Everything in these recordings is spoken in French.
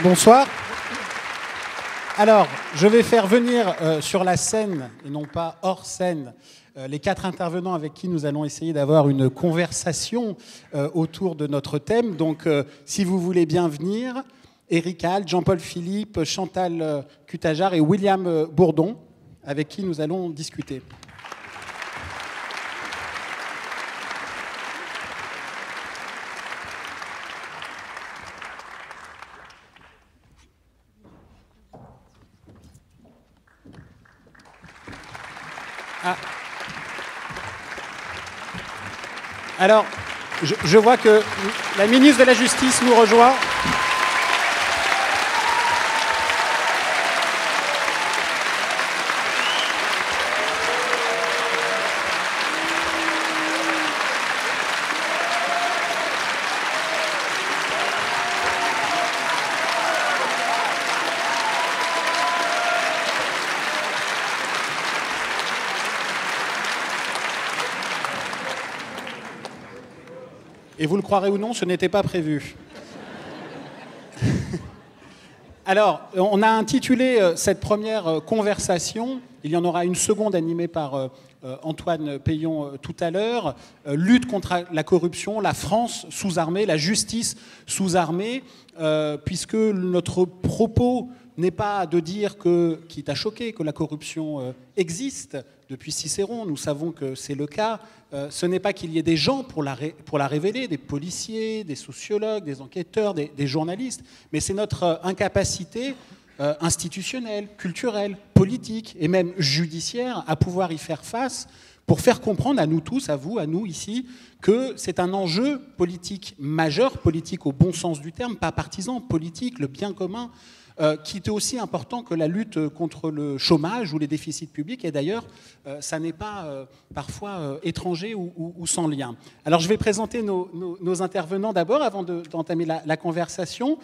Bonsoir. Alors, je vais faire venir sur la scène, et non pas hors scène, les 4 intervenants avec qui nous allons essayer d'avoir une conversation autour de notre thème. Donc, si vous voulez bien venir, Eric Alt, Jean-Paul Philippe, Chantal Cutajar et William Bourdon, avec qui nous allons discuter. Alors, je vois que la ministre de la Justice nous rejoint. Et vous le croirez ou non, ce n'était pas prévu. Alors, on a intitulé cette première conversation, il y en aura une seconde animée par Antoine Peillon tout à l'heure, lutte contre la corruption, la France sous armée, la justice sous armée, puisque notre propos n'est pas de dire que, quitte à choquer, que la corruption existe depuis Cicéron, nous savons que c'est le cas. Ce n'est pas qu'il y ait des gens pour la révéler, des policiers, des sociologues, des enquêteurs, des journalistes, mais c'est notre incapacité institutionnelle, culturelle, politique et même judiciaire à pouvoir y faire face pour faire comprendre à nous tous, à vous, à nous ici, que c'est un enjeu politique majeur, politique au bon sens du terme, pas partisan, politique, le bien commun, qui est aussi important que la lutte contre le chômage ou les déficits publics. Et d'ailleurs, ça n'est pas parfois étranger ou sans lien. Alors, je vais présenter nos intervenants d'abord, avant d'entamer la conversation.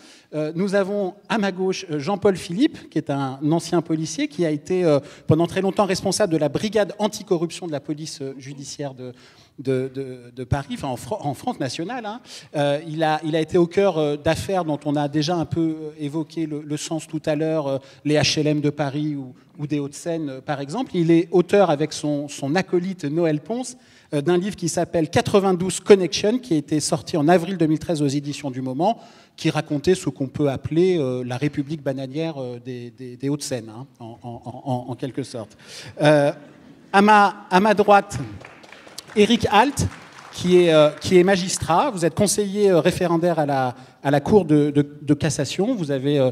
Nous avons à ma gauche Jean-Paul Philippe, qui est un ancien policier, qui a été pendant très longtemps responsable de la brigade anticorruption de la police judiciaire de Paris, enfin en France nationale. Hein. Il a été au cœur d'affaires dont on a déjà un peu évoqué le sens tout à l'heure, les HLM de Paris ou des Hauts-de-Seine par exemple. Il est auteur avec son acolyte Noël Ponce d'un livre qui s'appelle 92 Connection, qui a été sorti en avril 2013 aux éditions du Moment, qui racontait ce qu'on peut appeler la République bananière des Hauts-de-Seine, hein, en quelque sorte. À ma droite, Eric Alt, qui est magistrat. Vous êtes conseiller référendaire à la Cour de cassation. Vous avez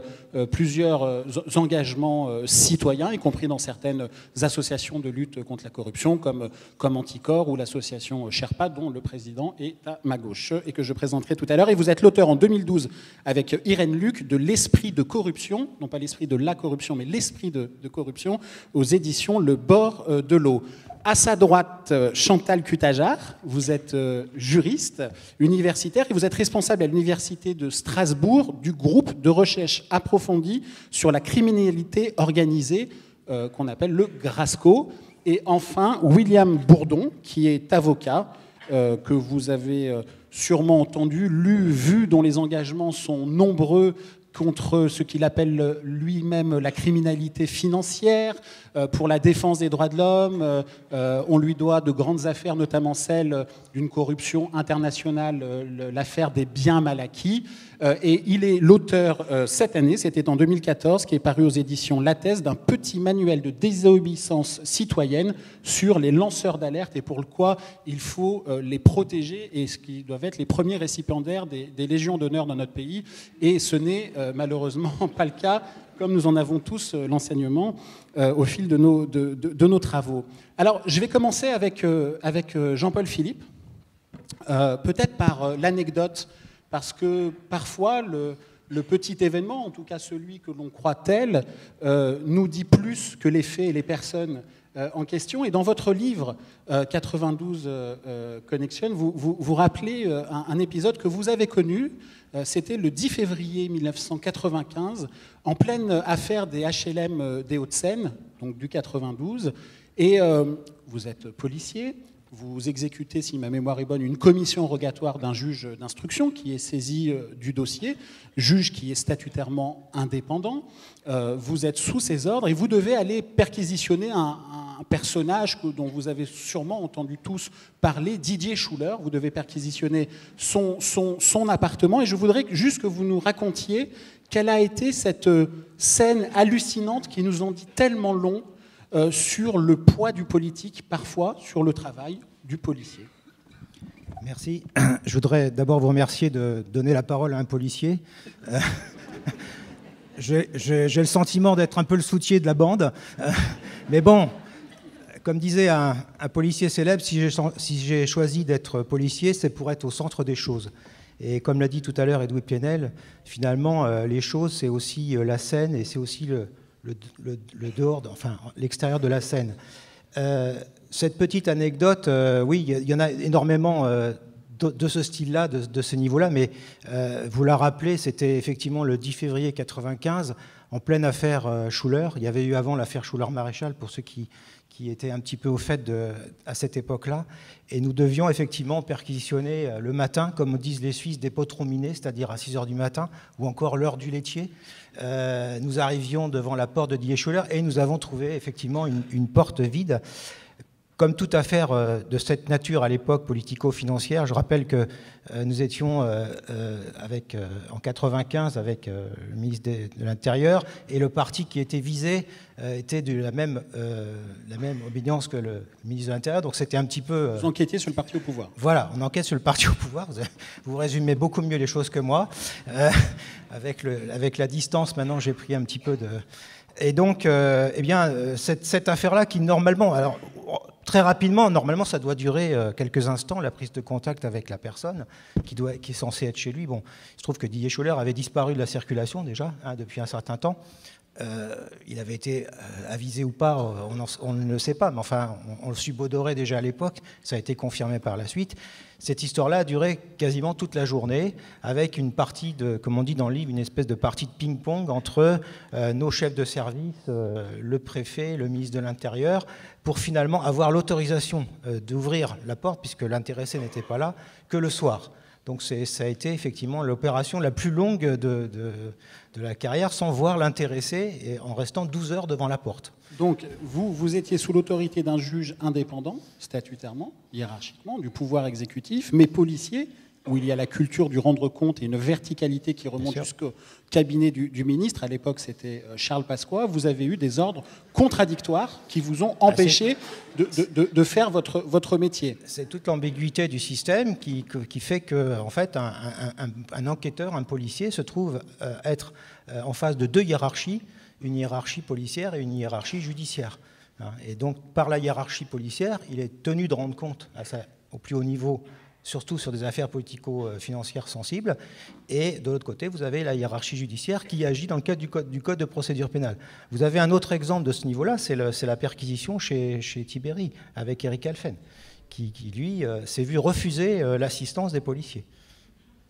plusieurs engagements citoyens, y compris dans certaines associations de lutte contre la corruption, comme Anticor ou l'association Sherpa, dont le président est à ma gauche et que je présenterai tout à l'heure. Et vous êtes l'auteur en 2012, avec Irène Luc, de L'Esprit de corruption, non pas l'esprit de la corruption, mais l'esprit de corruption, aux éditions Le Bord de l'eau. À sa droite, Chantal Cutajar, vous êtes juriste universitaire et vous êtes responsable à l'université de Strasbourg du groupe de recherche approfondie sur la criminalité organisée qu'on appelle le GRASCO. Et enfin, William Bourdon, qui est avocat, que vous avez sûrement entendu, lu, vu, dont les engagements sont nombreux contre ce qu'il appelle lui-même la criminalité financière, pour la défense des droits de l'homme. On lui doit de grandes affaires, notamment celle d'une corruption internationale, l'affaire des biens mal acquis. Et il est l'auteur, cette année, c'était en 2014, qui est paru aux éditions Lattès, d'un petit manuel de désobéissance citoyenne sur les lanceurs d'alerte et pour quoi il faut les protéger et ce qui doivent être les premiers récipiendaires des légions d'honneur dans notre pays. Et ce n'est malheureusement pas le cas, comme nous en avons tous l'enseignement au fil de nos travaux. Alors, je vais commencer avec Jean-Paul Philippe, peut-être par l'anecdote, parce que parfois, le petit événement, en tout cas celui que l'on croit tel, nous dit plus que les faits et les personnes en question. Et dans votre livre 92 Connection, vous rappelez un épisode que vous avez connu. C'était le 10 février 1995, en pleine affaire des HLM des Hauts-de-Seine, donc du 92. Et vous êtes policier, vous exécutez, si ma mémoire est bonne, une commission rogatoire d'un juge d'instruction qui est saisi du dossier, juge qui est statutairement indépendant. Vous êtes sous ses ordres et vous devez aller perquisitionner un personnage dont vous avez sûrement entendu tous parler, Didier Schuller. Vous devez perquisitionner son appartement et je voudrais juste que vous nous racontiez quelle a été cette scène hallucinante qui nous en dit tellement long sur le poids du politique, parfois sur le travail du policier. Merci. Je voudrais d'abord vous remercier de donner la parole à un policier. J'ai le sentiment d'être un peu le soutien de la bande. Mais bon, comme disait un policier célèbre, si j'ai choisi d'être policier, c'est pour être au centre des choses. Et comme l'a dit tout à l'heure Edoui Plenel, finalement, les choses, c'est aussi la scène et c'est aussi le dehors, enfin l'extérieur de la scène. Cette petite anecdote, oui, il y en a énormément de ce style-là, de ce niveau-là, mais vous la rappelez, c'était effectivement le 10 février 1995, en pleine affaire Schuller. Il y avait eu avant l'affaire Schuller-Maréchal, pour ceux qui étaient un petit peu au fait à cette époque-là. Et nous devions effectivement perquisitionner le matin, comme disent les Suisses, des potrons minés, c'est-à-dire à 6 h du matin, ou encore l'heure du laitier. Nous arrivions devant la porte de Didier Schuller et nous avons trouvé effectivement une porte vide. Comme toute affaire de cette nature à l'époque politico-financière, je rappelle que nous étions en 95 avec le ministre de l'Intérieur et le parti qui était visé était de la même obédience que le ministre de l'Intérieur. Donc c'était un petit peu... Vous enquêtiez sur le parti au pouvoir. Voilà, on enquête sur le parti au pouvoir. Vous résumez beaucoup mieux les choses que moi. Avec la distance, maintenant, j'ai pris un petit peu de... Et donc, eh bien, cette affaire-là qui normalement... Alors, très rapidement, normalement, ça doit durer quelques instants, la prise de contact avec la personne qui est censée être chez lui. Bon, il se trouve que Didier Schuller avait disparu de la circulation déjà, depuis un certain temps. Il avait été avisé ou pas, on ne le sait pas, mais enfin, on le subodorait déjà à l'époque, ça a été confirmé par la suite. Cette histoire-là a duré quasiment toute la journée, avec une partie comme on dit dans le livre, une espèce de partie de ping-pong entre nos chefs de service, le préfet, le ministre de l'Intérieur, pour finalement avoir l'autorisation d'ouvrir la porte, puisque l'intéressé n'était pas là, que le soir. Donc ça a été effectivement l'opération la plus longue de la carrière, sans voir l'intéressé et en restant 12 heures devant la porte. Donc vous étiez sous l'autorité d'un juge indépendant, statutairement, hiérarchiquement, du pouvoir exécutif, mais policier, où il y a la culture du rendre compte et une verticalité qui remonte jusqu'au cabinet du ministre. À l'époque, c'était Charles Pasqua. Vous avez eu des ordres contradictoires qui vous ont empêché de faire votre métier. C'est toute l'ambiguïté du système qui fait que, en fait, un enquêteur, un policier, se trouve être en face de deux hiérarchies, une hiérarchie policière et une hiérarchie judiciaire. Et donc, par la hiérarchie policière, il est tenu de rendre compte au plus haut niveau, surtout sur des affaires politico-financières sensibles. Et de l'autre côté, vous avez la hiérarchie judiciaire qui agit dans le cadre du code de procédure pénale. Vous avez un autre exemple de ce niveau-là, c'est la perquisition chez Tiberi, avec Eric Alphen, qui lui, s'est vu refuser l'assistance des policiers.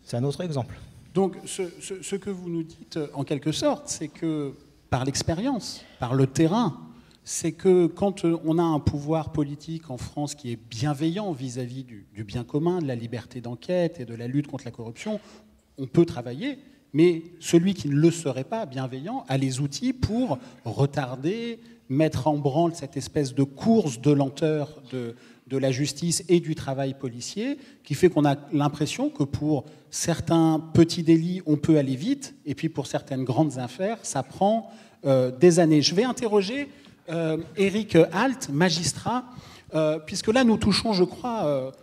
C'est un autre exemple. Donc, ce que vous nous dites, en quelque sorte, c'est que, par l'expérience, par le terrain, c'est que quand on a un pouvoir politique en France qui est bienveillant vis-à-vis du bien commun, de la liberté d'enquête et de la lutte contre la corruption, on peut travailler, mais celui qui ne le serait pas bienveillant a les outils pour retarder, mettre en branle cette espèce de course de lenteur de la justice et du travail policier, qui fait qu'on a l'impression que pour certains petits délits, on peut aller vite, et puis pour certaines grandes affaires, ça prend des années. Je vais interroger Éric Alt, magistrat, puisque là nous touchons, je crois,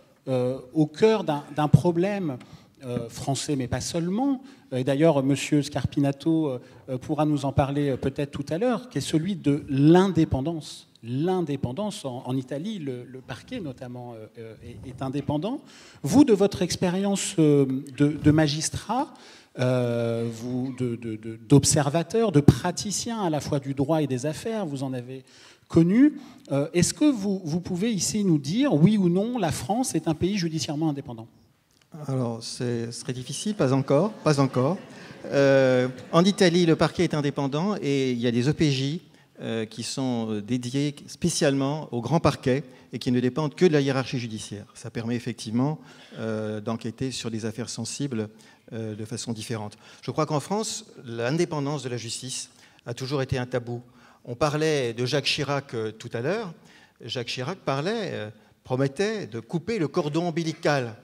au cœur d'un problème français, mais pas seulement. Et d'ailleurs, M. Scarpinato pourra nous en parler peut-être tout à l'heure, qui est celui de l'indépendance. L'indépendance, en Italie, le parquet notamment est indépendant. Vous, de votre expérience de magistrat, d'observateur, de praticien à la fois du droit et des affaires, vous en avez connu. Est-ce que vous pouvez ici nous dire, oui ou non, la France est un pays judiciairement indépendant ? Alors, ce serait difficile, pas encore. En Italie, le parquet est indépendant et il y a des OPJ qui sont dédiés spécialement au grand parquet et qui ne dépendent que de la hiérarchie judiciaire. Ça permet effectivement d'enquêter sur des affaires sensibles de façon différente. Je crois qu'en France, l'indépendance de la justice a toujours été un tabou. On parlait de Jacques Chirac tout à l'heure. Jacques Chirac promettait de couper le cordon ombilical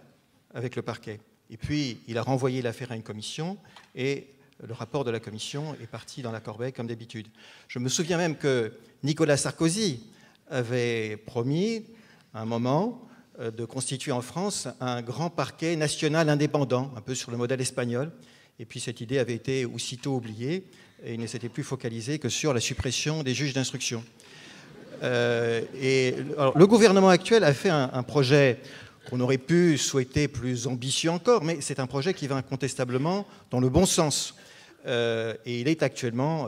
avec le parquet. Et puis, il a renvoyé l'affaire à une commission et le rapport de la commission est parti dans la corbeille comme d'habitude. Je me souviens même que Nicolas Sarkozy avait promis à un moment de constituer en France un grand parquet national indépendant, un peu sur le modèle espagnol. Et puis cette idée avait été aussitôt oubliée et il ne s'était plus focalisé que sur la suppression des juges d'instruction. Alors, le gouvernement actuel a fait un projet qu'on aurait pu souhaiter plus ambitieux encore, mais c'est un projet qui va incontestablement dans le bon sens. Et il est actuellement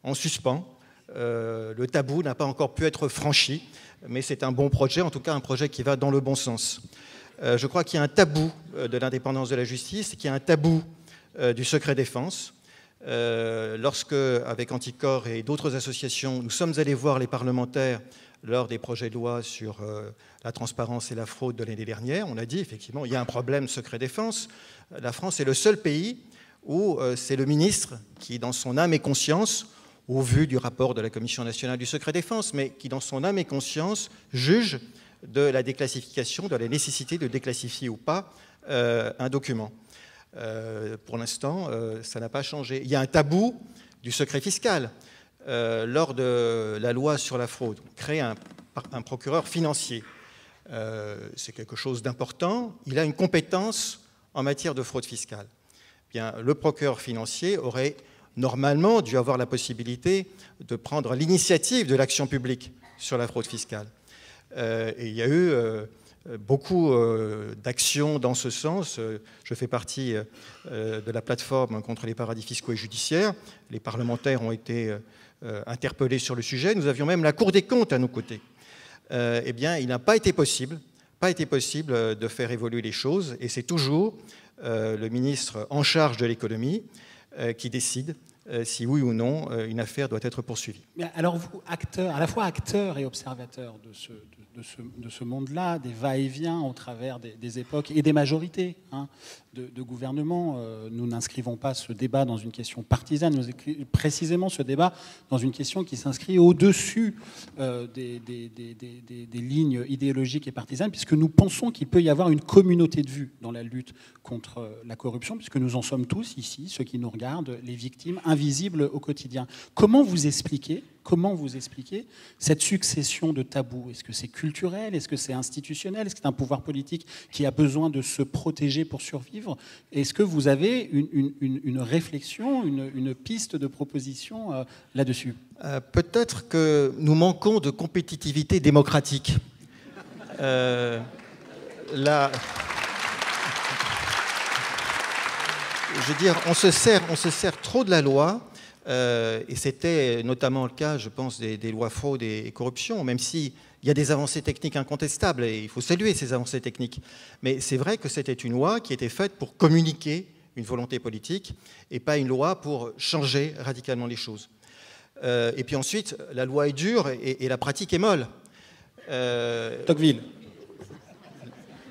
en suspens. Le tabou n'a pas encore pu être franchi, mais c'est un bon projet, en tout cas un projet qui va dans le bon sens. Je crois qu'il y a un tabou de l'indépendance de la justice, qu'il y a un tabou du secret défense. Lorsque, avec Anticor et d'autres associations, nous sommes allés voir les parlementaires lors des projets de loi sur la transparence et la fraude de l'année dernière, on a dit effectivement il y a un problème secret défense. La France est le seul pays où c'est le ministre qui, dans son âme et conscience, au vu du rapport de la Commission nationale du secret défense, mais qui, dans son âme et conscience, juge de la déclassification, de la nécessité de déclassifier ou pas un document. Pour l'instant, ça n'a pas changé. Il y a un tabou du secret fiscal. Lors de la loi sur la fraude, on crée un procureur financier. C'est quelque chose d'important. Il a une compétence en matière de fraude fiscale. Bien, le procureur financier aurait normalement dû avoir la possibilité de prendre l'initiative de l'action publique sur la fraude fiscale. Et il y a eu beaucoup d'actions dans ce sens. Je fais partie de la plateforme contre les paradis fiscaux et judiciaires. Les parlementaires ont été interpellés sur le sujet. Nous avions même la Cour des comptes à nos côtés. Eh bien, il n'a pas été possible de faire évoluer les choses. Et c'est toujours le ministre en charge de l'économie qui décide si oui ou non une affaire doit être poursuivie. Mais alors vous, acteur, à la fois acteur et observateur de ce monde-là, des va-et-vient au travers des époques et des majorités de gouvernement, nous n'inscrivons pas ce débat dans une question partisane, nous inscrivons précisément ce débat dans une question qui s'inscrit au-dessus des lignes idéologiques et partisanes, puisque nous pensons qu'il peut y avoir une communauté de vues dans la lutte contre la corruption, puisque nous en sommes tous ici, ceux qui nous regardent, les victimes invisibles au quotidien. Comment vous expliquez cette succession de tabous? Est-ce que c'est culturel? Est-ce que c'est institutionnel? Est-ce que c'est un pouvoir politique qui a besoin de se protéger pour survivre? Est-ce que vous avez une réflexion, une piste de proposition là-dessus? Peut-être que nous manquons de compétitivité démocratique. Je veux dire, on se sert trop de la loi. Et c'était notamment le cas, je pense, des lois fraude et corruption, même s'il y a des avancées techniques incontestables, et il faut saluer ces avancées techniques. Mais c'est vrai que c'était une loi qui était faite pour communiquer une volonté politique, et pas une loi pour changer radicalement les choses. Et puis ensuite, la loi est dure et la pratique est molle. Tocqueville.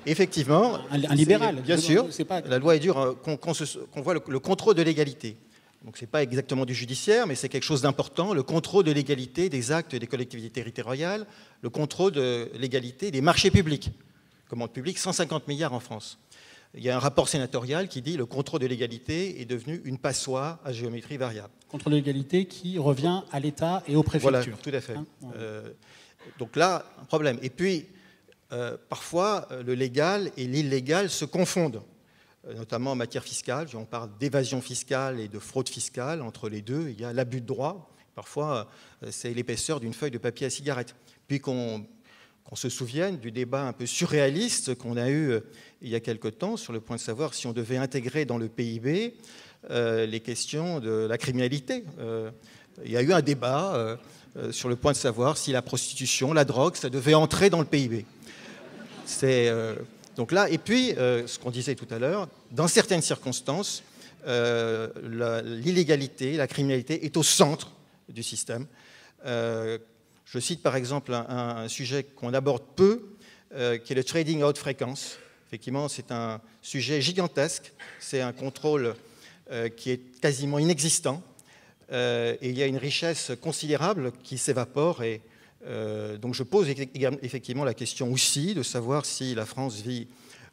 Effectivement. Un libéral. Bien sûr, la loi est dure, qu'on voit le contrôle de légalité. Donc ce n'est pas exactement du judiciaire, mais c'est quelque chose d'important, le contrôle de légalité des actes des collectivités territoriales, le contrôle de légalité des marchés publics. Commande publique, 150 milliards en France. Il y a un rapport sénatorial qui dit que le contrôle de légalité est devenu une passoire à géométrie variable. Contrôle de légalité qui revient à l'État et aux préfectures. Voilà, tout à fait. Donc là, un problème. Et puis, parfois, le légal et l'illégal se confondent, notamment en matière fiscale. On parle d'évasion fiscale et de fraude fiscale. Entre les deux, il y a l'abus de droit. Parfois, c'est l'épaisseur d'une feuille de papier à cigarette. Puis qu'on se souvienne du débat un peu surréaliste qu'on a eu il y a quelque temps sur le point de savoir si on devait intégrer dans le PIB les questions de la criminalité. Il y a eu un débat sur le point de savoir si la prostitution, la drogue, ça devait entrer dans le PIB. Donc là, et puis, ce qu'on disait tout à l'heure, dans certaines circonstances, l'illégalité, la criminalité est au centre du système. Je cite par exemple un sujet qu'on aborde peu, qui est le trading à haute fréquence. Effectivement, c'est un sujet gigantesque, c'est un contrôle qui est quasiment inexistant, et il y a une richesse considérable qui s'évapore. Et donc je pose effectivement la question aussi de savoir si la France vit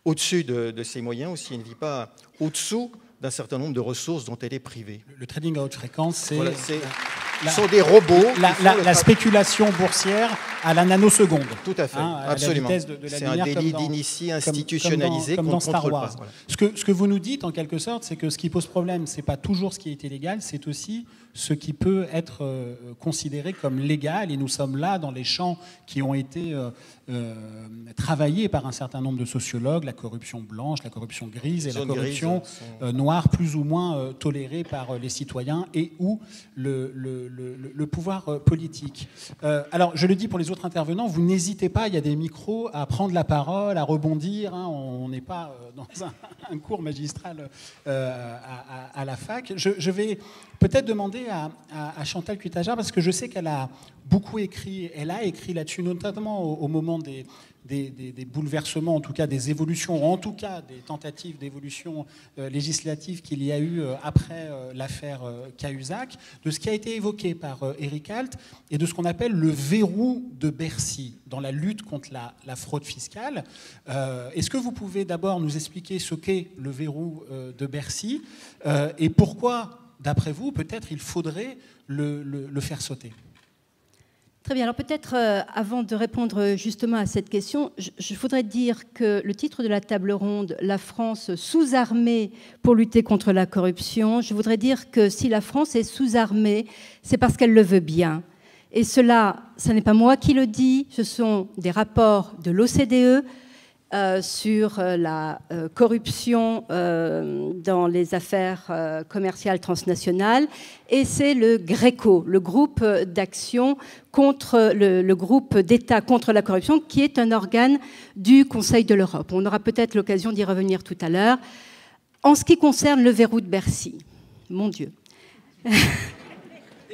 au-dessus de ses moyens ou si elle ne vit pas au-dessous d'un certain nombre de ressources dont elle est privée. Le trading à haute fréquence, c'est... Voilà, ce sont des robots. La spéculation boursière à la nanoseconde. Tout à fait, absolument. C'est un délit d'initié institutionnalisé qu'on ne contrôle pas. Voilà. Ce que vous nous dites, en quelque sorte, c'est que ce qui pose problème, ce n'est pas toujours ce qui est illégal, c'est aussi ce qui peut être considéré comme légal. Et nous sommes là dans les champs qui ont été travaillés par un certain nombre de sociologues, la corruption blanche, la corruption grise et la corruption noire, plus ou moins tolérée par les citoyens et ou le pouvoir politique. Alors, je le dis pour les autres intervenants, vous n'hésitez pas, il y a des micros, à prendre la parole, à rebondir. Hein, on n'est pas dans un cours magistral à la fac. Je vais peut-être demander à Chantal Cutajar, parce que je sais qu'elle a beaucoup écrit, elle a écrit là-dessus, notamment au moment des bouleversements, en tout cas des évolutions, en tout cas des tentatives d'évolution législative qu'il y a eu après l'affaire Cahuzac, de ce qui a été évoqué par Eric Alt et de ce qu'on appelle le verrou de Bercy dans la lutte contre la fraude fiscale. Est-ce que vous pouvez d'abord nous expliquer ce qu'est le verrou de Bercy et pourquoi, d'après vous, peut-être il faudrait le faire sauter ? Très bien. Alors peut-être, avant de répondre justement à cette question, je voudrais dire que le titre de la table ronde, la France sous-armée pour lutter contre la corruption, je voudrais dire que si la France est sous-armée, c'est parce qu'elle le veut bien. Et cela, ce n'est pas moi qui le dis, ce sont des rapports de l'OCDE sur la corruption dans les affaires commerciales transnationales, et c'est le GRECO, le groupe d'action contre le groupe d'État contre la corruption, qui est un organe du Conseil de l'Europe. On aura peut-être l'occasion d'y revenir tout à l'heure. En ce qui concerne le verrou de Bercy, mon Dieu.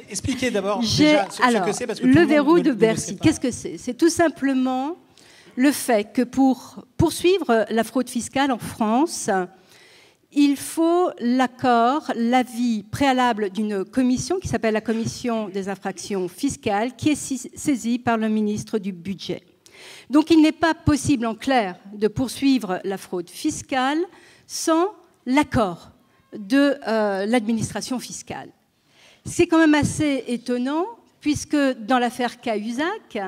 Expliquez d'abord déjà ce que c'est, parce que le verrou de Bercy, qu'est-ce que c'est ? C'est tout simplement le fait que pour poursuivre la fraude fiscale en France, il faut l'accord, l'avis préalable d'une commission qui s'appelle la Commission des infractions fiscales, qui est saisie par le ministre du Budget. Donc il n'est pas possible, en clair, de poursuivre la fraude fiscale sans l'accord de l'administration fiscale. C'est quand même assez étonnant, puisque dans l'affaire Cahuzac,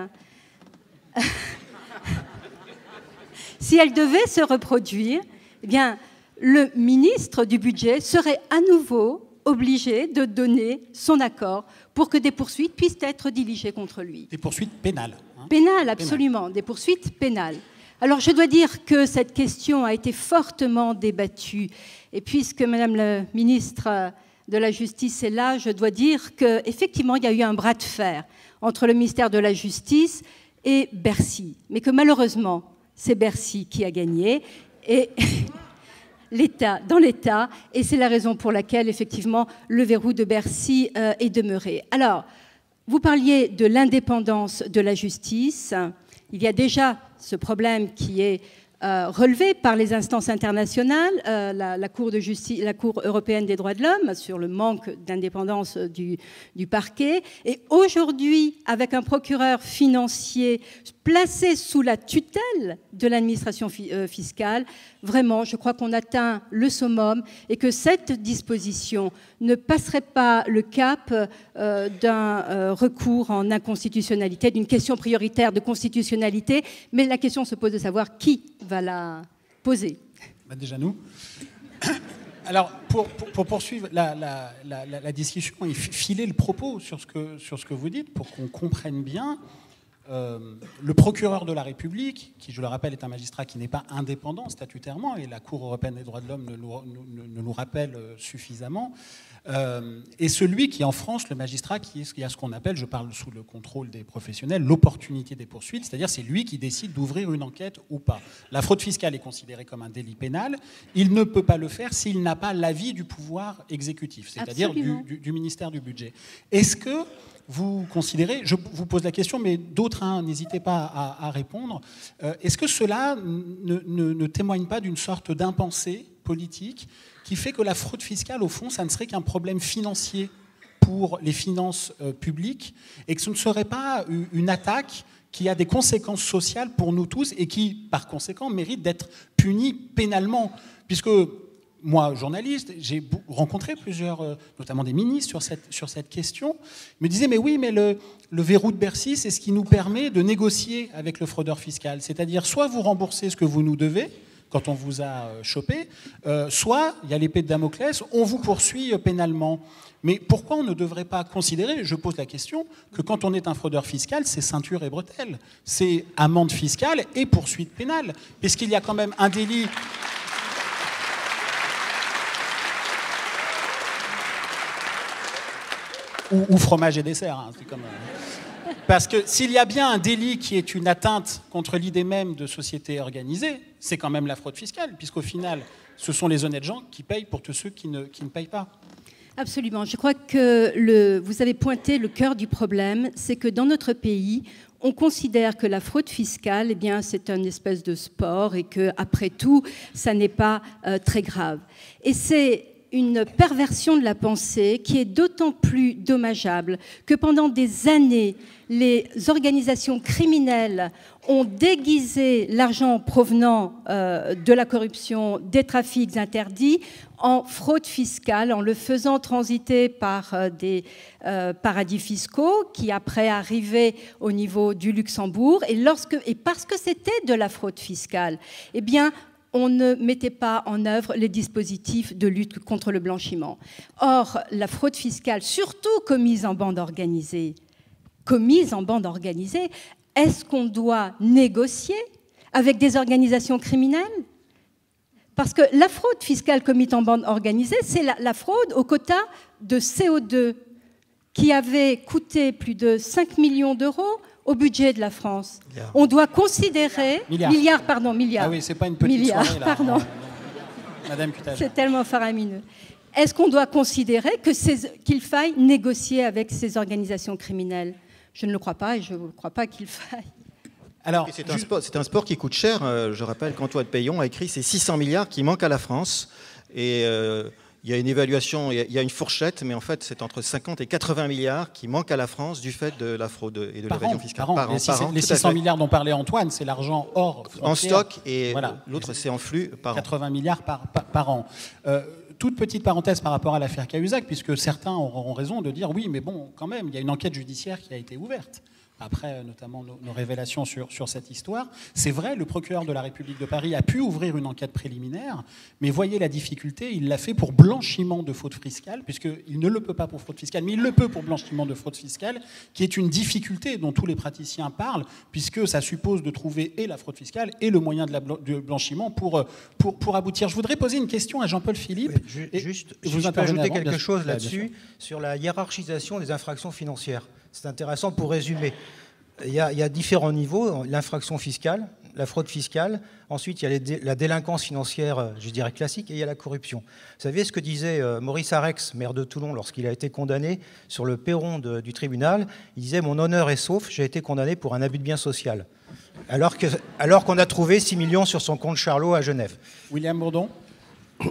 si elle devait se reproduire, eh bien, le ministre du Budget serait à nouveau obligé de donner son accord pour que des poursuites puissent être dirigées contre lui. Des poursuites pénales. Hein. Pénales, absolument, pénales. Des poursuites pénales. Alors, je dois dire que cette question a été fortement débattue. Et puisque Madame la ministre de la Justice est là, je dois dire qu'effectivement, il y a eu un bras de fer entre le ministère de la Justice et Bercy. Mais que malheureusement, c'est Bercy qui a gagné, et dans l'État, et c'est la raison pour laquelle, effectivement, le verrou de Bercy est demeuré. Alors, vous parliez de l'indépendance de la justice. Il y a déjà ce problème qui est relevé par les instances internationales, la Cour de justice, la Cour européenne des droits de l'homme, sur le manque d'indépendance du parquet. Et aujourd'hui, avec un procureur financier placé sous la tutelle de l'administration fiscale, vraiment, je crois qu'on atteint le summum et que cette disposition ne passerait pas le cap d'un recours en inconstitutionnalité, d'une question prioritaire de constitutionnalité, mais la question se pose de savoir qui va la poser. Déjà nous. Alors, pour poursuivre la discussion et filer le propos sur ce que vous dites, pour qu'on comprenne bien, le procureur de la République, qui, je le rappelle, est un magistrat qui n'est pas indépendant statutairement, et la Cour européenne des droits de l'homme ne nous rappelle suffisamment, est celui qui, en France, le magistrat qui a ce qu'on appelle, je parle sous le contrôle des professionnels, l'opportunité des poursuites, c'est-à-dire c'est lui qui décide d'ouvrir une enquête ou pas. La fraude fiscale est considérée comme un délit pénal, il ne peut pas le faire s'il n'a pas l'avis du pouvoir exécutif, c'est-à-dire du ministère du Budget. Est-ce que vous considérez, je vous pose la question, mais d'autres, n'hésitez pas à répondre, est-ce que cela ne témoigne pas d'une sorte d'impensé politique qui fait que la fraude fiscale, au fond, ça ne serait qu'un problème financier pour les finances publiques et que ce ne serait pas une attaque qui a des conséquences sociales pour nous tous et qui, par conséquent, mérite d'être punie pénalement, puisque moi, journaliste, j'ai rencontré plusieurs, notamment des ministres sur cette question, me disaient, mais oui, mais le verrou de Bercy, c'est ce qui nous permet de négocier avec le fraudeur fiscal. C'est-à-dire, soit vous remboursez ce que vous nous devez, quand on vous a chopé, soit, il y a l'épée de Damoclès, on vous poursuit pénalement. Mais pourquoi on ne devrait pas considérer, je pose la question, que quand on est un fraudeur fiscal, c'est ceinture et bretelles, c'est amende fiscale et poursuite pénale, puisqu'il y a quand même un délit... Ou fromage et dessert. C'est comme... Parce que s'il y a bien un délit qui est une atteinte contre l'idée même de société organisée, c'est quand même la fraude fiscale, puisqu'au final, ce sont les honnêtes gens qui payent pour tous ceux qui ne payent pas. Absolument. Je crois que vous avez pointé le cœur du problème, c'est que dans notre pays, on considère que la fraude fiscale, eh bien, c'est une espèce de sport et que, après tout, ça n'est pas très grave. Et c'est une perversion de la pensée qui est d'autant plus dommageable que pendant des années, les organisations criminelles ont déguisé l'argent provenant de la corruption, des trafics interdits, en fraude fiscale, en le faisant transiter par des paradis fiscaux qui après arrivaient au niveau du Luxembourg. Et parce que c'était de la fraude fiscale, eh bien, on ne mettait pas en œuvre les dispositifs de lutte contre le blanchiment. Or, la fraude fiscale, surtout commise en bande organisée, est-ce qu'on doit négocier avec des organisations criminelles ? Parce que la fraude fiscale commise en bande organisée, c'est la fraude au quota de CO2 qui avait coûté plus de 5 millions d'euros au budget de la France. On doit considérer... Milliards. Ah oui, c'est pas une petite soirée, là. Pardon. Madame Cutager. C'est tellement faramineux. Est-ce qu'on doit considérer qu'il faille négocier avec ces organisations criminelles ? Je ne le crois pas et je ne crois pas qu'il faille. Alors, c'est un sport qui coûte cher. Je rappelle qu'Antoine Peillon a écrit ces 600 milliards qui manquent à la France. Et il y a une évaluation, il y a une fourchette, mais en fait, c'est entre 50 et 80 milliards qui manquent à la France du fait de la fraude et de l'évasion fiscale. Par an. Les 600 milliards dont parlait Antoine, c'est l'argent hors frontière. En stock, et voilà. L'autre, c'est en flux par an. 80 milliards par an. Toute petite parenthèse par rapport à l'affaire Cahuzac, puisque certains auront raison de dire oui, mais bon, quand même, il y a une enquête judiciaire qui a été ouverte. Après notamment nos révélations sur cette histoire. C'est vrai, le procureur de la République de Paris a pu ouvrir une enquête préliminaire, mais voyez la difficulté, il l'a fait pour blanchiment de fraude fiscale, puisqu'il ne le peut pas pour fraude fiscale, mais il le peut pour blanchiment de fraude fiscale, qui est une difficulté dont tous les praticiens parlent, puisque ça suppose de trouver et la fraude fiscale et le moyen de blanchiment pour aboutir. Je voudrais poser une question à Jean-Paul Philippe. Je peux ajouter quelque chose là-dessus, sur la hiérarchisation des infractions financières. C'est intéressant pour résumer. Il y a différents niveaux, l'infraction fiscale, la fraude fiscale, ensuite il y a la délinquance financière, je dirais classique, et il y a la corruption. Vous savez ce que disait Maurice Arex, maire de Toulon, lorsqu'il a été condamné sur le perron du tribunal? Il disait « Mon honneur est sauf, j'ai été condamné pour un abus de bien social ». Alors qu'on a trouvé 6 millions sur son compte Charlot à Genève. William Bourdon?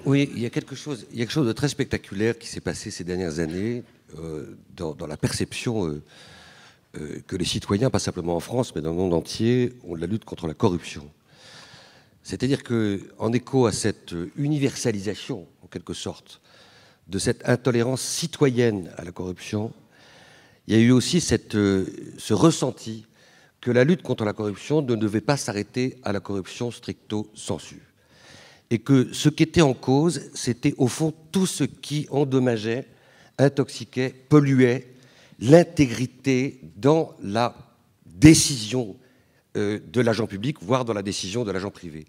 Oui, il y a quelque chose de très spectaculaire qui s'est passé ces dernières années dans la perception que les citoyens, pas simplement en France, mais dans le monde entier, ont de la lutte contre la corruption. C'est-à-dire qu'en écho à cette universalisation, en quelque sorte, de cette intolérance citoyenne à la corruption, il y a eu aussi ce ressenti que la lutte contre la corruption ne devait pas s'arrêter à la corruption stricto sensu. Et que ce qui était en cause, c'était au fond tout ce qui endommageait, intoxiquait, polluait l'intégrité dans la décision de l'agent public, voire dans la décision de l'agent privé.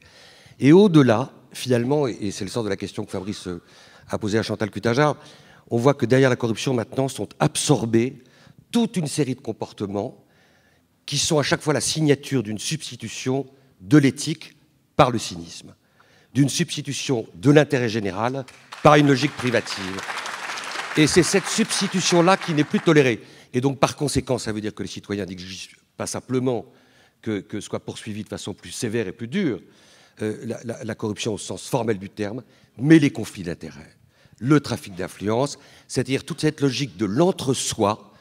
Et au-delà, finalement, et c'est le sens de la question que Fabrice a posée à Chantal Cutajar, on voit que derrière la corruption, maintenant, sont absorbés toute une série de comportements qui sont à chaque fois la signature d'une substitution de l'éthique par le cynisme, d'une substitution de l'intérêt général par une logique privative. Et c'est cette substitution-là qui n'est plus tolérée. Et donc, par conséquent, ça veut dire que les citoyens n'exigent pas simplement que soit poursuivi de façon plus sévère et plus dure la corruption au sens formel du terme, mais les conflits d'intérêts, le trafic d'influence, c'est-à-dire toute cette logique de l'entre-soi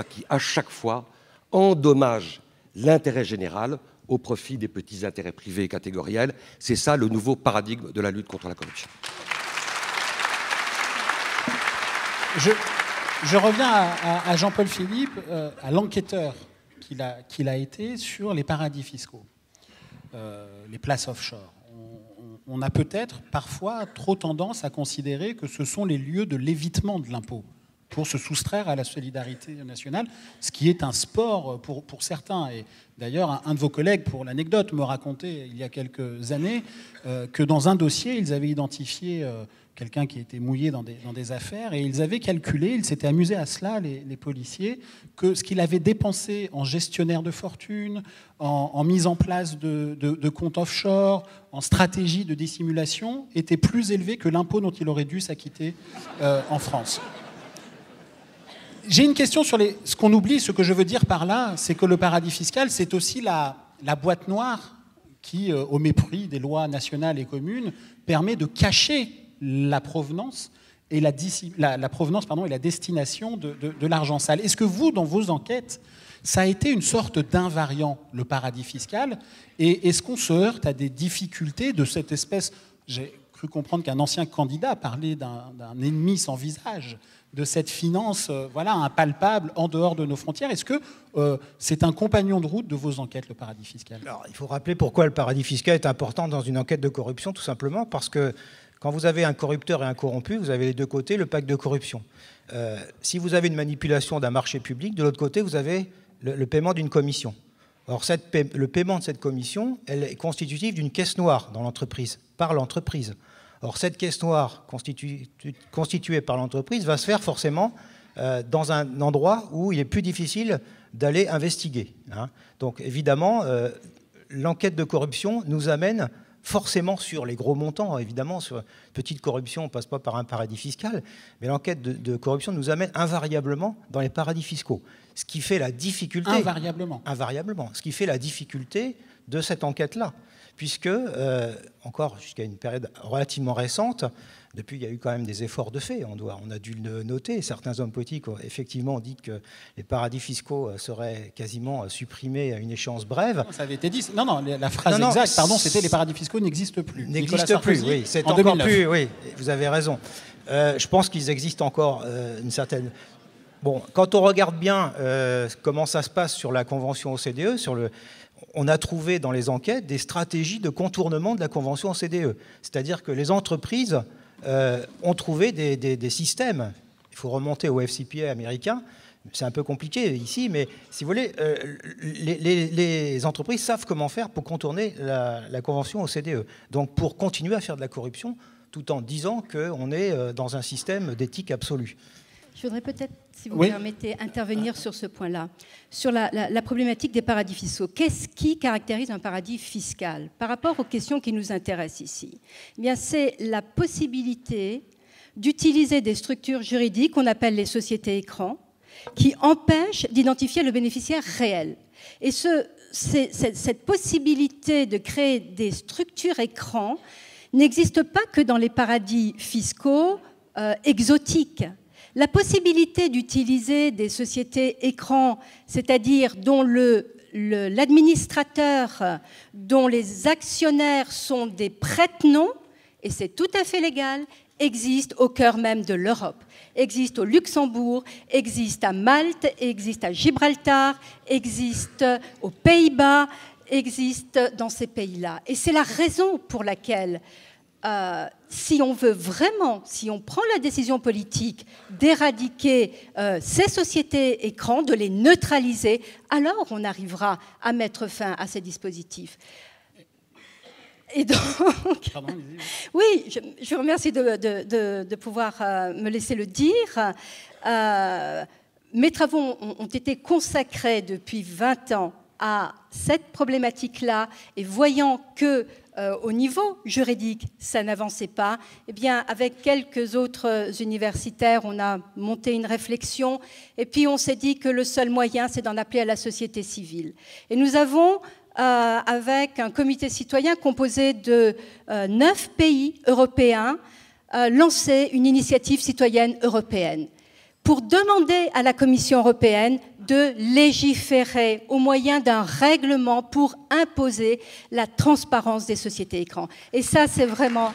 qui, à chaque fois, endommage l'intérêt général au profit des petits intérêts privés et catégoriels. C'est ça le nouveau paradigme de la lutte contre la corruption. Je reviens à Jean-Paul Philippe, à l'enquêteur qu'il a été sur les paradis fiscaux, les places offshore. On a peut-être parfois trop tendance à considérer que ce sont les lieux de l'évitement de l'impôt pour se soustraire à la solidarité nationale, ce qui est un sport pour certains. Et d'ailleurs, un de vos collègues, pour l'anecdote, me racontait il y a quelques années que dans un dossier, ils avaient identifié quelqu'un qui était mouillé dans des affaires, et ils avaient calculé, ils s'étaient amusés à cela, les policiers, que ce qu'il avait dépensé en gestionnaire de fortune, en mise en place de comptes offshore, en stratégie de dissimulation, était plus élevé que l'impôt dont il aurait dû s'acquitter en France. J'ai une question sur ce qu'on oublie. Ce que je veux dire par là, c'est que le paradis fiscal, c'est aussi la boîte noire qui, au mépris des lois nationales et communes, permet de cacher la provenance et la destination de l'argent sale. Est-ce que vous, dans vos enquêtes, ça a été une sorte d'invariant, le paradis fiscal, et est-ce qu'on se heurte à des difficultés de cette espèce? J'ai cru comprendre qu'un ancien candidat parlait d'un ennemi sans visage, de cette finance impalpable en dehors de nos frontières. Est-ce que c'est un compagnon de route de vos enquêtes, le paradis fiscal? Alors, il faut rappeler pourquoi le paradis fiscal est important dans une enquête de corruption, tout simplement parce que quand vous avez un corrupteur et un corrompu, vous avez les deux côtés le pacte de corruption. Si vous avez une manipulation d'un marché public, de l'autre côté, vous avez le paiement d'une commission. Or, le paiement de cette commission, elle est constitutive d'une caisse noire dans l'entreprise, par l'entreprise. Or, cette caisse noire constituée par l'entreprise va se faire forcément dans un endroit où il est plus difficile d'aller investiguer. Donc, évidemment, l'enquête de corruption nous amène forcément sur les gros montants, évidemment, sur petite corruption, on ne passe pas par un paradis fiscal, mais l'enquête de corruption nous amène invariablement dans les paradis fiscaux. Ce qui fait la difficulté... Invariablement. Invariablement. Ce qui fait la difficulté de cette enquête-là. Puisque, encore jusqu'à une période relativement récente, depuis il y a eu quand même des efforts de fait, on a dû le noter, certains hommes politiques ont effectivement dit que les paradis fiscaux seraient quasiment supprimés à une échéance brève. Ça avait été dit, non, la phrase exacte, pardon, c'était les paradis fiscaux n'existent plus. N'existent plus, oui, c'est encore 2009. Plus, oui, vous avez raison. Je pense qu'ils existent encore une certaine... Bon, quand on regarde bien comment ça se passe sur la convention OCDE, on a trouvé dans les enquêtes des stratégies de contournement de la convention OCDE. C'est-à-dire que les entreprises ont trouvé des systèmes. Il faut remonter au FCPA américain. C'est un peu compliqué ici, mais si vous voulez, les entreprises savent comment faire pour contourner la convention OCDE. Donc pour continuer à faire de la corruption, tout en disant qu'on est dans un système d'éthique absolue. Je voudrais peut-être, si vous me permettez, intervenir sur ce point-là, sur la problématique des paradis fiscaux. Qu'est-ce qui caractérise un paradis fiscal par rapport aux questions qui nous intéressent ici? Eh bien, c'est la possibilité d'utiliser des structures juridiques qu'on appelle les sociétés écrans, qui empêchent d'identifier le bénéficiaire réel. Et cette possibilité de créer des structures écrans n'existe pas que dans les paradis fiscaux exotiques. La possibilité d'utiliser des sociétés écrans, c'est-à-dire dont l'administrateur, dont les actionnaires sont des prête-noms, et c'est tout à fait légal, existe au cœur même de l'Europe, existe au Luxembourg, existe à Malte, existe à Gibraltar, existe aux Pays-Bas, existe dans ces pays-là. Et c'est la raison pour laquelle si on veut vraiment, si on prend la décision politique d'éradiquer ces sociétés écrans, de les neutraliser, alors on arrivera à mettre fin à ces dispositifs. Et donc, pardon, oui, je vous remercie de pouvoir me laisser le dire. Mes travaux ont été consacrés depuis 20 ans à cette problématique-là, et voyant que au niveau juridique, ça n'avançait pas, eh bien, avec quelques autres universitaires, on a monté une réflexion, et puis on s'est dit que le seul moyen, c'est d'en appeler à la société civile. Et nous avons, avec un comité citoyen composé de 9 pays européens, lancé une initiative citoyenne européenne pour demander à la Commission européenne de légiférer au moyen d'un règlement pour imposer la transparence des sociétés écrans. Et ça, c'est vraiment...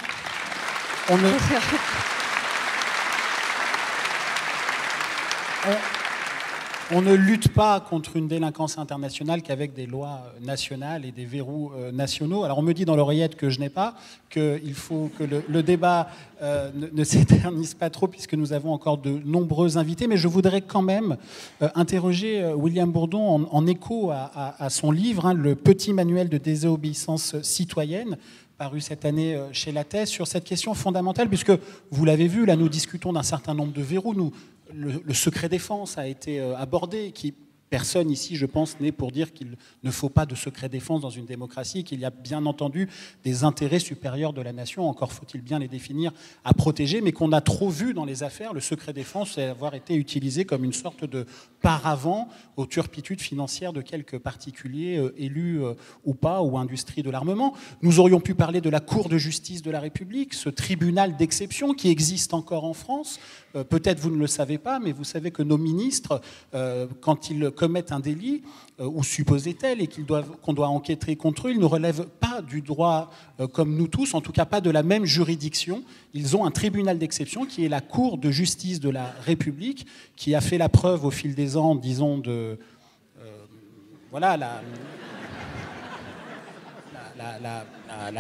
On ne lutte pas contre une délinquance internationale qu'avec des lois nationales et des verrous nationaux. Alors on me dit dans l'oreillette que je n'ai pas, qu'il faut que le débat ne s'éternise pas trop puisque nous avons encore de nombreux invités, mais je voudrais quand même interroger William Bourdon en écho à son livre, Le petit manuel de désobéissance citoyenne, paru cette année chez Lattès, sur cette question fondamentale, puisque vous l'avez vu, là nous discutons d'un certain nombre de verrous. Le secret défense a été abordé, qui personne ici, je pense, n'est pour dire qu'il ne faut pas de secret défense dans une démocratie, qu'il y a bien entendu des intérêts supérieurs de la nation, encore faut-il bien les définir, à protéger, mais qu'on a trop vu dans les affaires, le secret défense avoir été utilisé comme une sorte de paravent aux turpitudes financières de quelques particuliers élus ou pas, ou industrie de l'armement. Nous aurions pu parler de la Cour de justice de la République, ce tribunal d'exception qui existe encore en France. Peut-être vous ne le savez pas, mais vous savez que nos ministres, quand ils commettent un délit, ou supposé tel, et qu'on doit enquêter contre eux, ils ne relèvent pas du droit comme nous tous, en tout cas pas de la même juridiction. Ils ont un tribunal d'exception qui est la Cour de justice de la République, qui a fait la preuve au fil des ans, disons, de la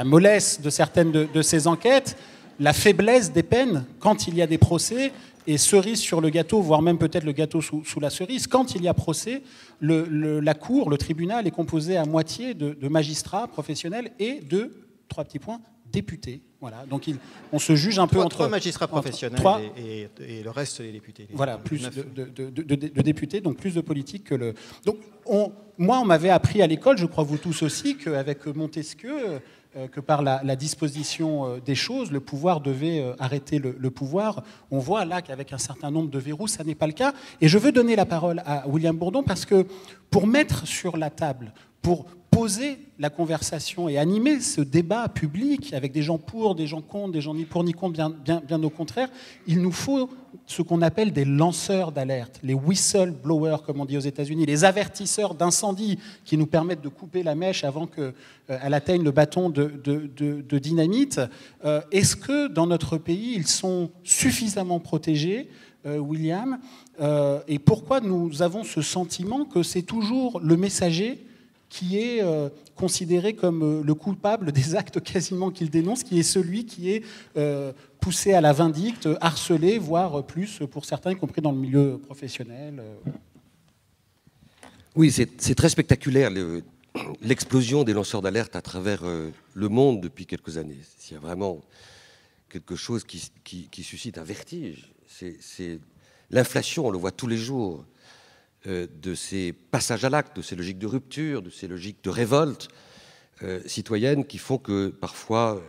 mollesse de certaines de ces enquêtes, la faiblesse des peines quand il y a des procès, et cerise sur le gâteau, voire même peut-être le gâteau sous la cerise, quand il y a procès, la cour, le tribunal est composé à moitié de magistrats professionnels et de, 3 petits points, députés. Voilà. Donc on se juge un peu entre... 3 magistrats professionnels et le reste des députés. Voilà, plus de députés, donc plus de politique que le... Donc moi, on m'avait appris à l'école, je crois vous tous aussi, qu'avec Montesquieu... que par la disposition des choses, le pouvoir devait arrêter le pouvoir. On voit là qu'avec un certain nombre de verrous, ça n'est pas le cas. Et je veux donner la parole à William Bourdon parce que pour mettre sur la table, pour poser la conversation et animer ce débat public avec des gens pour, des gens contre, des gens ni pour ni contre, bien au contraire, il nous faut ce qu'on appelle des lanceurs d'alerte, les whistleblowers, comme on dit aux États-Unis, les avertisseurs d'incendie qui nous permettent de couper la mèche avant qu'elle atteigne le bâton de dynamite. Est-ce que dans notre pays, ils sont suffisamment protégés, William, et pourquoi nous avons ce sentiment que c'est toujours le messager qui est considéré comme le coupable des actes quasiment qu'il dénonce, qui est celui qui est poussé à la vindicte, harcelé, voire plus pour certains, y compris dans le milieu professionnel. Oui, c'est très spectaculaire, l'explosion des lanceurs d'alerte à travers le monde depuis quelques années. S'il y a vraiment quelque chose qui suscite un vertige, c'est l'inflation, on le voit tous les jours, de ces passages à l'acte, de ces logiques de rupture, de ces logiques de révolte citoyenne qui font que parfois,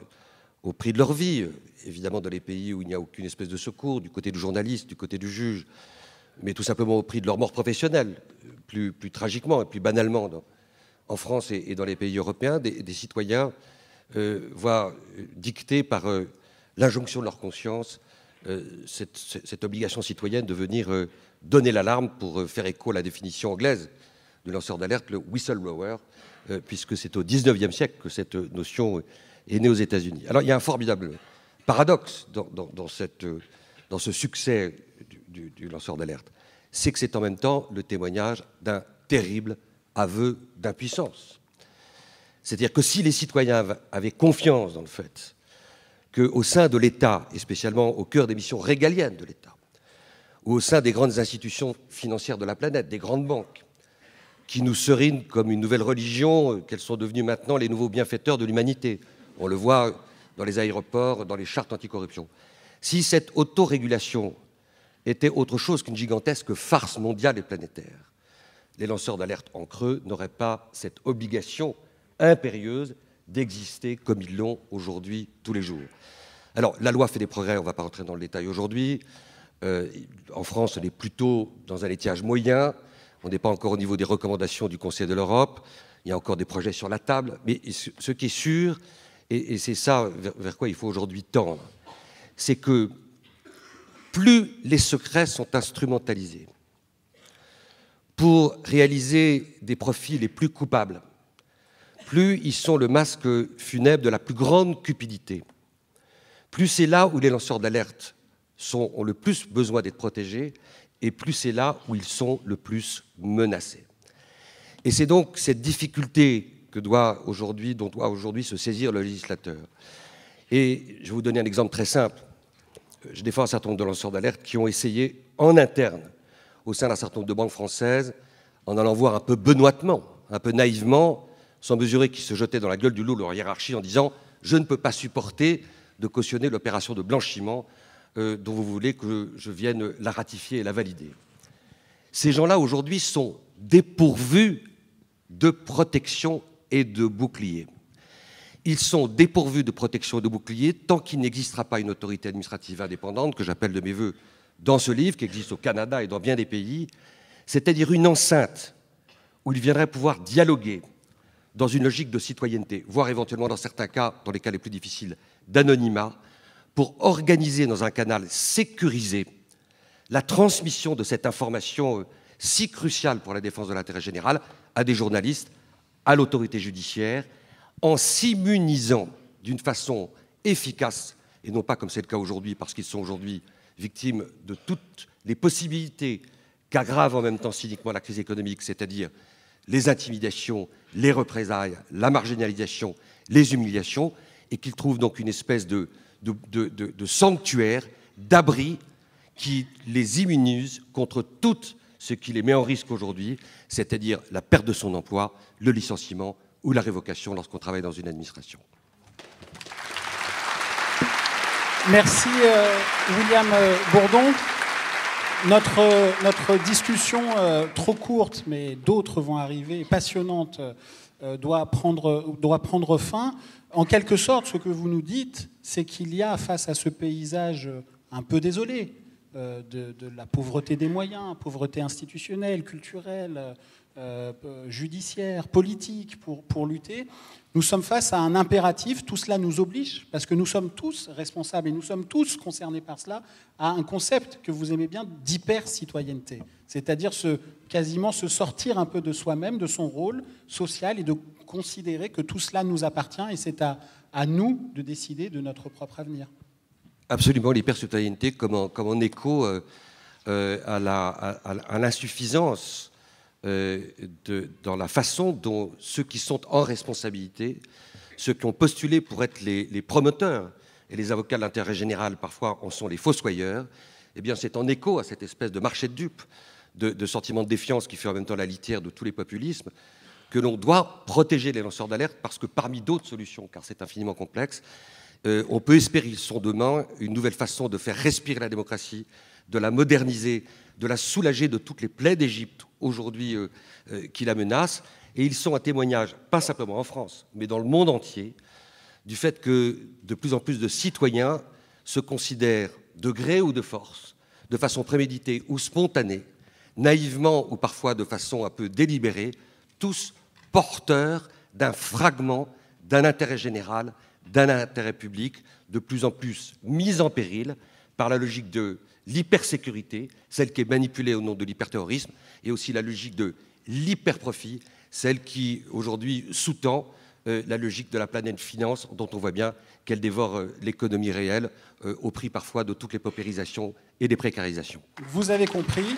au prix de leur vie, évidemment dans les pays où il n'y a aucune espèce de secours, du côté du journaliste, du côté du juge, mais tout simplement au prix de leur mort professionnelle, plus tragiquement et plus banalement en France et dans les pays européens, des citoyens voient dicter par l'injonction de leur conscience cette obligation citoyenne de venir donner l'alarme pour faire écho à la définition anglaise de lanceur d'alerte, le whistleblower, puisque c'est au XIXe siècle que cette notion est née aux États-Unis. Alors il y a un formidable paradoxe dans ce succès du lanceur d'alerte, c'est que c'est en même temps le témoignage d'un terrible aveu d'impuissance. C'est-à-dire que si les citoyens avaient confiance dans le fait qu'au sein de l'État, et spécialement au cœur des missions régaliennes de l'État, ou au sein des grandes institutions financières de la planète, des grandes banques, qui nous serinent comme une nouvelle religion, qu'elles sont devenues maintenant les nouveaux bienfaiteurs de l'humanité. On le voit dans les aéroports, dans les chartes anticorruption. Si cette autorégulation était autre chose qu'une gigantesque farce mondiale et planétaire, les lanceurs d'alerte en creux n'auraient pas cette obligation impérieuse d'exister comme ils l'ont aujourd'hui tous les jours. Alors, la loi fait des progrès, on ne va pas rentrer dans le détail aujourd'hui. En France, on est plutôt dans un étiage moyen. On n'est pas encore au niveau des recommandations du Conseil de l'Europe. Il y a encore des projets sur la table. Mais ce qui est sûr, et c'est ça vers quoi il faut aujourd'hui tendre, c'est que plus les secrets sont instrumentalisés pour réaliser des profits les plus coupables, plus ils sont le masque funèbre de la plus grande cupidité, plus c'est là où les lanceurs d'alerte ont le plus besoin d'être protégés, et plus c'est là où ils sont le plus menacés. Et c'est donc cette difficulté dont doit aujourd'hui se saisir le législateur. Et je vais vous donner un exemple très simple. Je défends un certain nombre de lanceurs d'alerte qui ont essayé en interne, au sein d'un certain nombre de banques françaises, en allant voir un peu benoîtement, un peu naïvement, sans mesurer qu'ils se jetaient dans la gueule du loup leur hiérarchie en disant « je ne peux pas supporter de cautionner l'opération de blanchiment dont vous voulez que je vienne la ratifier et la valider ». Ces gens-là, aujourd'hui, sont dépourvus de protection et de bouclier. Ils sont dépourvus de protection et de bouclier tant qu'il n'existera pas une autorité administrative indépendante, que j'appelle de mes voeux dans ce livre, qui existe au Canada et dans bien des pays, c'est-à-dire une enceinte où ils viendraient pouvoir dialoguer dans une logique de citoyenneté, voire éventuellement dans certains cas, dans les cas les plus difficiles, d'anonymat, pour organiser dans un canal sécurisé la transmission de cette information si cruciale pour la défense de l'intérêt général à des journalistes, à l'autorité judiciaire, en s'immunisant d'une façon efficace, et non pas comme c'est le cas aujourd'hui, parce qu'ils sont aujourd'hui victimes de toutes les possibilités qu'aggrave en même temps cyniquement la crise économique, c'est-à-dire les intimidations, les représailles, la marginalisation, les humiliations, et qu'ils trouvent donc une espèce de sanctuaire, d'abri, qui les immunise contre tout ce qui les met en risque aujourd'hui, c'est-à-dire la perte de son emploi, le licenciement ou la révocation lorsqu'on travaille dans une administration. Merci William Bourdon. Notre discussion trop courte, mais d'autres vont arriver, passionnante, doit prendre fin. En quelque sorte, ce que vous nous dites, c'est qu'il y a, face à ce paysage un peu désolé, de la pauvreté des moyens, pauvreté institutionnelle, culturelle, judiciaire, politique, pour lutter, nous sommes face à un impératif, tout cela nous oblige, parce que nous sommes tous responsables et nous sommes tous concernés par cela, à un concept que vous aimez bien d'hyper-citoyenneté, c'est-à-dire quasiment se sortir un peu de soi-même, de son rôle social et de considérer que tout cela nous appartient et c'est à nous de décider de notre propre avenir. Absolument, l'hyper-citoyenneté comme en écho à l'insuffisance dans la façon dont ceux qui sont en responsabilité, ceux qui ont postulé pour être les promoteurs et les avocats de l'intérêt général, parfois en sont les fossoyeurs, eh bien c'est en écho à cette espèce de marché de dupes, de sentiment de défiance qui fait en même temps la litière de tous les populismes, que l'on doit protéger les lanceurs d'alerte parce que parmi d'autres solutions, car c'est infiniment complexe, on peut espérer sont demain une nouvelle façon de faire respirer la démocratie, de la moderniser, de la soulager de toutes les plaies d'Égypte aujourd'hui qui la menacent. Et ils sont un témoignage, pas simplement en France, mais dans le monde entier, du fait que de plus en plus de citoyens se considèrent de gré ou de force, de façon préméditée ou spontanée, naïvement ou parfois de façon un peu délibérée, tous porteurs d'un fragment d'un intérêt général, d'un intérêt public de plus en plus mis en péril par la logique de l'hypersécurité, celle qui est manipulée au nom de l'hyperterrorisme, et aussi la logique de l'hyperprofit, celle qui aujourd'hui sous-tend la logique de la planète finance, dont on voit bien qu'elle dévore l'économie réelle au prix parfois de toutes les paupérisations et des précarisations. Vous avez compris.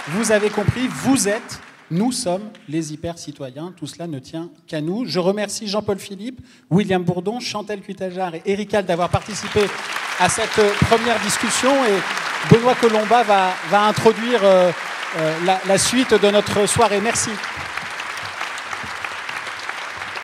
Vous avez compris, vous êtes Nous sommes les hyper-citoyens. Tout cela ne tient qu'à nous. Je remercie Jean-Paul Philippe, William Bourdon, Chantal Cutajar et Éric Alt d'avoir participé à cette première discussion. Et Benoît Colomba va introduire la suite de notre soirée. Merci.